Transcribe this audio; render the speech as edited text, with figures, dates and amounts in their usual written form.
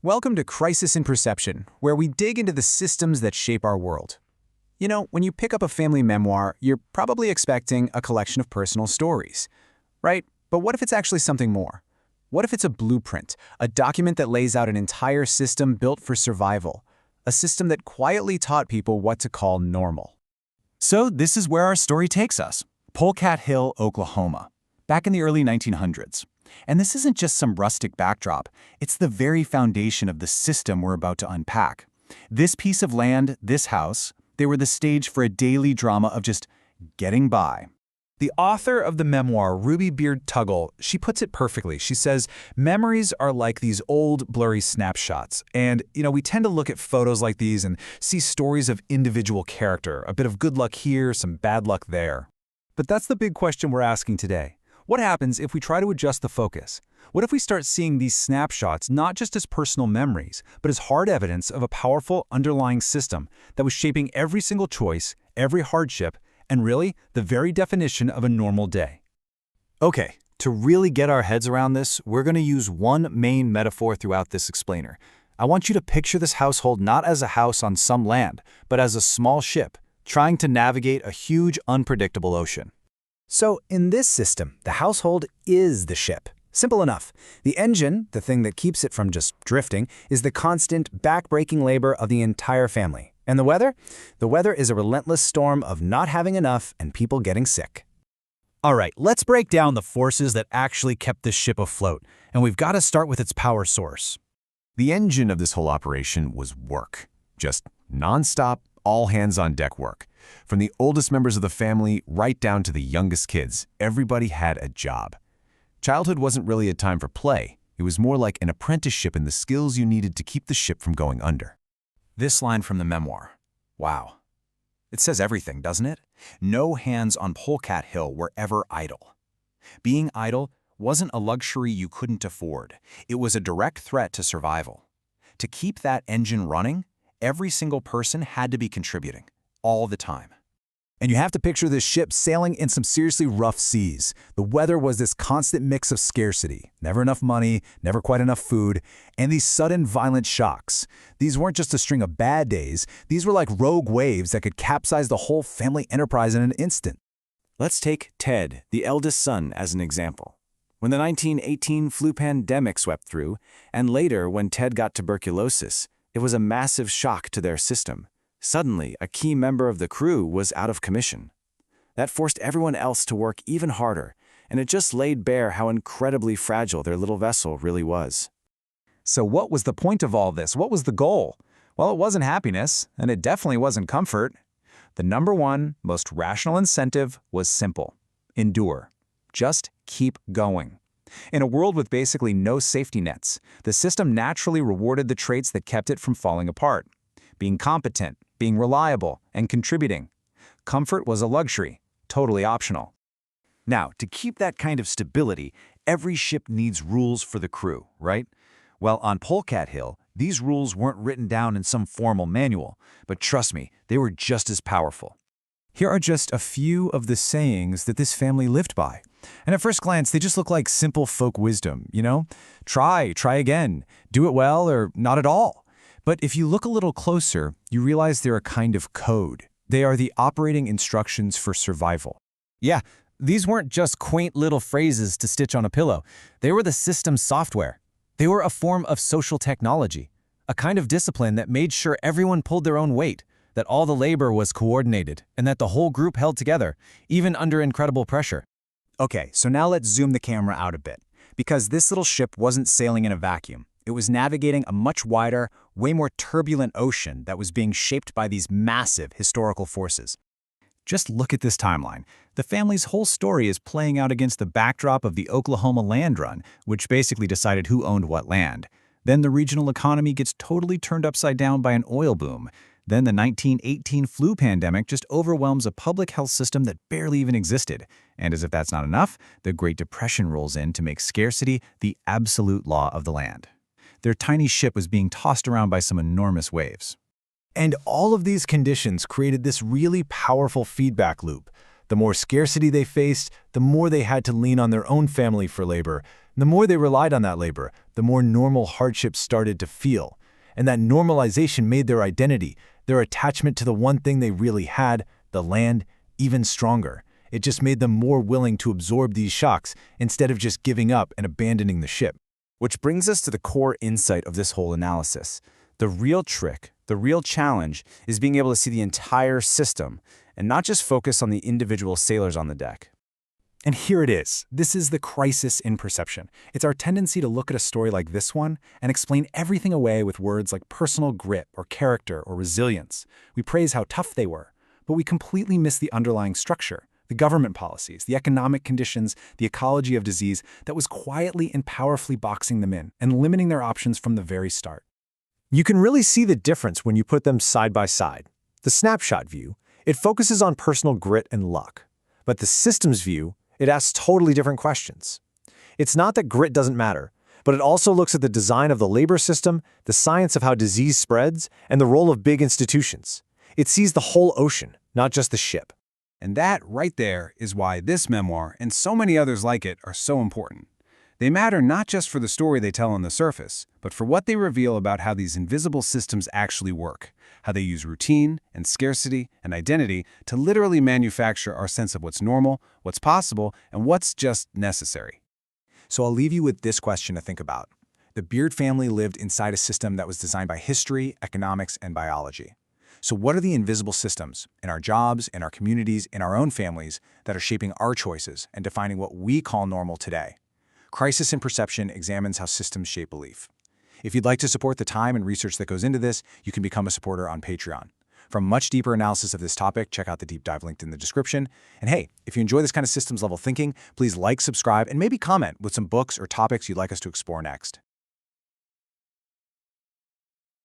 Welcome to Crisis in Perception, where we dig into the systems that shape our world. You know, when you pick up a family memoir, you're probably expecting a collection of personal stories, right? But what if it's actually something more? What if it's a blueprint, a document that lays out an entire system built for survival, a system that quietly taught people what to call normal? So this is where our story takes us, Polecat Hill, Oklahoma, back in the early 1900s. And this isn't just some rustic backdrop, it's the very foundation of the system we're about to unpack. This piece of land, this house, they were the stage for a daily drama of just getting by. The author of the memoir, Ruby Beard Tuggle, she puts it perfectly. She says, memories are like these old, blurry snapshots. And, we tend to look at photos like these and see stories of individual character, a bit of good luck here, some bad luck there. But that's the big question we're asking today. What happens if we try to adjust the focus? What if we start seeing these snapshots not just as personal memories, but as hard evidence of a powerful underlying system that was shaping every single choice, every hardship, and really the very definition of a normal day? Okay, to really get our heads around this, we're going to use one main metaphor throughout this explainer. I want you to picture this household not as a house on some land, but as a small ship trying to navigate a huge, unpredictable ocean. So in this system, the household is the ship. Simple enough. The engine, the thing that keeps it from just drifting, is the constant, back-breaking labor of the entire family. And the weather? The weather is a relentless storm of not having enough and people getting sick. All right, let's break down the forces that actually kept this ship afloat, and we've got to start with its power source. The engine of this whole operation was work. Just nonstop, all-hands-on-deck work. From the oldest members of the family right down to the youngest kids, everybody had a job. Childhood wasn't really a time for play. It was more like an apprenticeship in the skills you needed to keep the ship from going under. This line from the memoir. Wow. It says everything, doesn't it? No hands on Polecat Hill were ever idle. Being idle wasn't a luxury you couldn't afford. It was a direct threat to survival. To keep that engine running, every single person had to be contributing, all the time. And you have to picture this ship sailing in some seriously rough seas. The weather was this constant mix of scarcity, never enough money, never quite enough food, and these sudden violent shocks. These weren't just a string of bad days, these were like rogue waves that could capsize the whole family enterprise in an instant. Let's take Ted, the eldest son, as an example. When the 1918 flu pandemic swept through, and later when Ted got tuberculosis, it was a massive shock to their system. Suddenly, a key member of the crew was out of commission. That forced everyone else to work even harder, and it just laid bare how incredibly fragile their little vessel really was. So what was the point of all this? What was the goal? Well, it wasn't happiness, and it definitely wasn't comfort. The number one, most rational incentive was simple. Endure. Just keep going. In a world with basically no safety nets, the system naturally rewarded the traits that kept it from falling apart. Being competent, being reliable, and contributing. Comfort was a luxury, totally optional. Now, to keep that kind of stability, every ship needs rules for the crew, right? Well, on Polecat Hill, these rules weren't written down in some formal manual, but trust me, they were just as powerful. Here are just a few of the sayings that this family lived by. And at first glance, they just look like simple folk wisdom, Try again, do it well, or not at all. But if you look a little closer, you realize they're a kind of code. They are the operating instructions for survival. Yeah, these weren't just quaint little phrases to stitch on a pillow. They were the system's software. They were a form of social technology, a kind of discipline that made sure everyone pulled their own weight, that all the labor was coordinated, and that the whole group held together, even under incredible pressure. Okay, so now let's zoom the camera out a bit, because this little ship wasn't sailing in a vacuum. It was navigating a much wider, way more turbulent ocean that was being shaped by these massive historical forces. Just look at this timeline. The family's whole story is playing out against the backdrop of the Oklahoma land run, which basically decided who owned what land. Then the regional economy gets totally turned upside down by an oil boom. Then the 1918 flu pandemic just overwhelms a public health system that barely even existed. And as if that's not enough, the Great Depression rolls in to make scarcity the absolute law of the land. Their tiny ship was being tossed around by some enormous waves. And all of these conditions created this really powerful feedback loop. The more scarcity they faced, the more they had to lean on their own family for labor, The more they relied on that labor, the more normal hardship started to feel. And that normalization made their identity, their attachment to the one thing they really had, the land, even stronger. It just made them more willing to absorb these shocks instead of just giving up and abandoning the ship. Which brings us to the core insight of this whole analysis. The real trick, the real challenge, is being able to see the entire system and not just focus on the individual sailors on the deck. And here it is. This is the crisis in perception. It's our tendency to look at a story like this one and explain everything away with words like personal grit or character or resilience. We praise how tough they were, but we completely miss the underlying structure, the government policies, the economic conditions, the ecology of disease that was quietly and powerfully boxing them in and limiting their options from the very start. You can really see the difference when you put them side by side. The snapshot view, it focuses on personal grit and luck. But the systems view, it asks totally different questions. It's not that grit doesn't matter, but it also looks at the design of the labor system, the science of how disease spreads, and the role of big institutions. It sees the whole ocean, not just the ship. And that right there is why this memoir and so many others like it are so important. They matter not just for the story they tell on the surface, but for what they reveal about how these invisible systems actually work, how they use routine and scarcity and identity to literally manufacture our sense of what's normal, what's possible, and what's just necessary. So I'll leave you with this question to think about. The Beard family lived inside a system that was designed by history, economics, and biology. So what are the invisible systems in our jobs, in our communities, in our own families that are shaping our choices and defining what we call normal today? Crisis in Perception examines how systems shape belief. If you'd like to support the time and research that goes into this, you can become a supporter on Patreon. For a much deeper analysis of this topic, check out the deep dive linked in the description. And hey, if you enjoy this kind of systems level thinking, please like, subscribe, and maybe comment with some books or topics you'd like us to explore next.